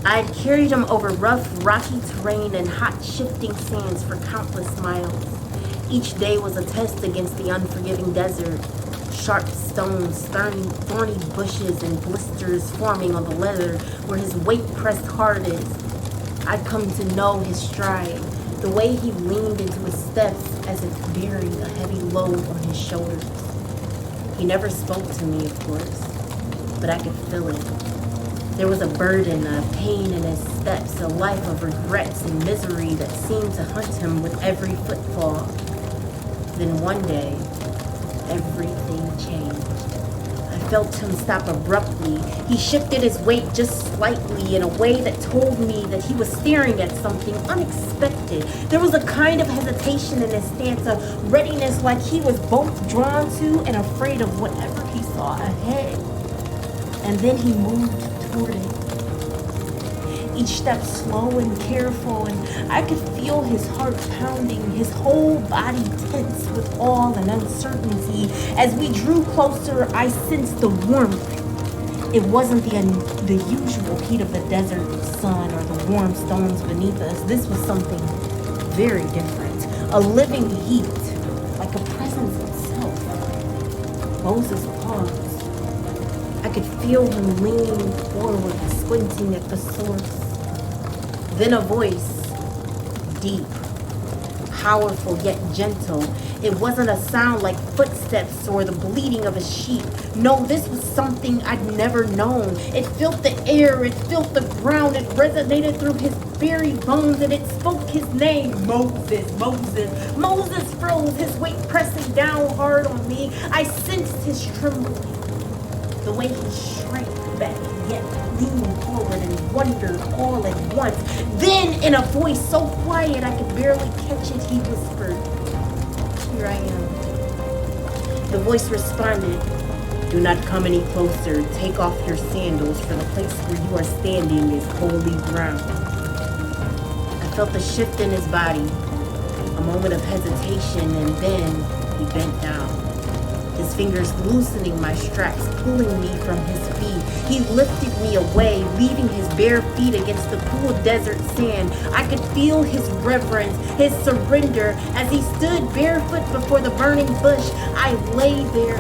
I'd carried him over rough, rocky terrain and hot, shifting sands for countless miles. Each day was a test against the unforgiving desert. Sharp stones, thorny bushes, and blisters forming on the leather where his weight pressed hardest. I'd come to know his stride, the way he leaned into his steps as if bearing a heavy load on his shoulders. He never spoke to me, of course, but I could feel it. There was a burden, a pain in his steps, a life of regrets and misery that seemed to hunt him with every footfall. Then one day, everything changed. I felt him stop abruptly. He shifted his weight just slightly in a way that told me that he was staring at something unexpected. There was a kind of hesitation in his stance, a readiness like he was both drawn to and afraid of whatever he saw ahead. And then he moved toward it. Each step slow and careful, and I could feel his heart pounding, his whole body tense with awe and uncertainty. As we drew closer, I sensed the warmth. It wasn't the usual heat of the desert sun or the warm stones beneath us. This was something very different, a living heat, like a presence itself. Moses paused. I could feel him leaning forward, squinting at the source. Then a voice, deep, powerful yet gentle. It wasn't a sound like footsteps or the bleating of a sheep. No, this was something I'd never known. It filled the air, it filled the ground, it resonated through his very bones, and it spoke his name, Moses, Moses. Moses froze, his weight pressing down hard on me. I sensed his trembling, the way he shrank back, yet leaned forward and wondered all at once. Then, in a voice so quiet I could barely catch it, he whispered, "Here I am." The voice responded, "Do not come any closer. Take off your sandals, for the place where you are standing is holy ground." I felt the shift in his body, a moment of hesitation, and then he bent down, his fingers loosening my straps, pulling me from his feet. He lifted me away, leaving his bare feet against the cool desert sand. I could feel his reverence, his surrender. As he stood barefoot before the burning bush, I lay there,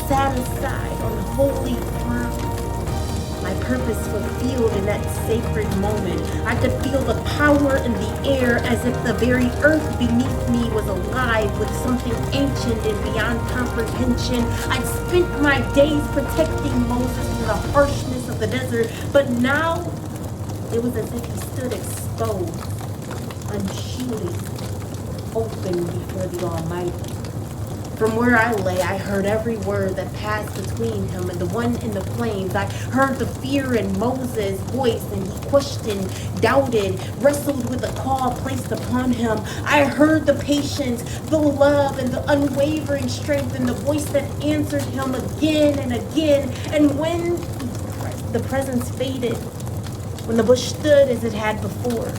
sat aside on holy ground. My purpose fulfilled in that sacred moment. I could feel the power in the air, as if the very earth beneath me was alive with something ancient and beyond comprehension. I'd spent my days protecting Moses from the harshness of the desert, but now it was as if he stood exposed, unshielded, open before the Almighty. From where I lay, I heard every word that passed between him and the one in the flames. I heard the fear in Moses' voice, and he questioned, doubted, wrestled with the call placed upon him. I heard the patience, the love, and the unwavering strength in the voice that answered him again and again. And when the presence faded, when the bush stood as it had before,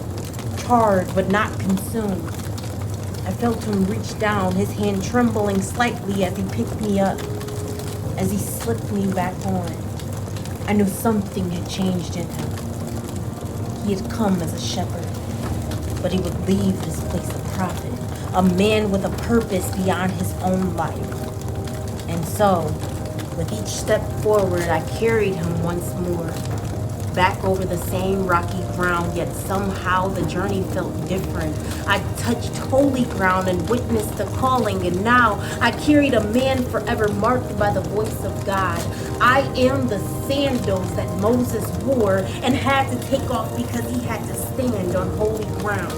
charred but not consumed, I felt him reach down, his hand trembling slightly as he picked me up, as he slipped me back on. I knew something had changed in him. He had come as a shepherd, but he would leave this place a prophet, a man with a purpose beyond his own life. And so, with each step forward, I carried him once more, back over the same rocky ground, yet somehow the journey felt different. I touched holy ground and witnessed the calling, and now I carried a man forever marked by the voice of God. I am the sandals that Moses wore and had to take off because he had to stand on holy ground.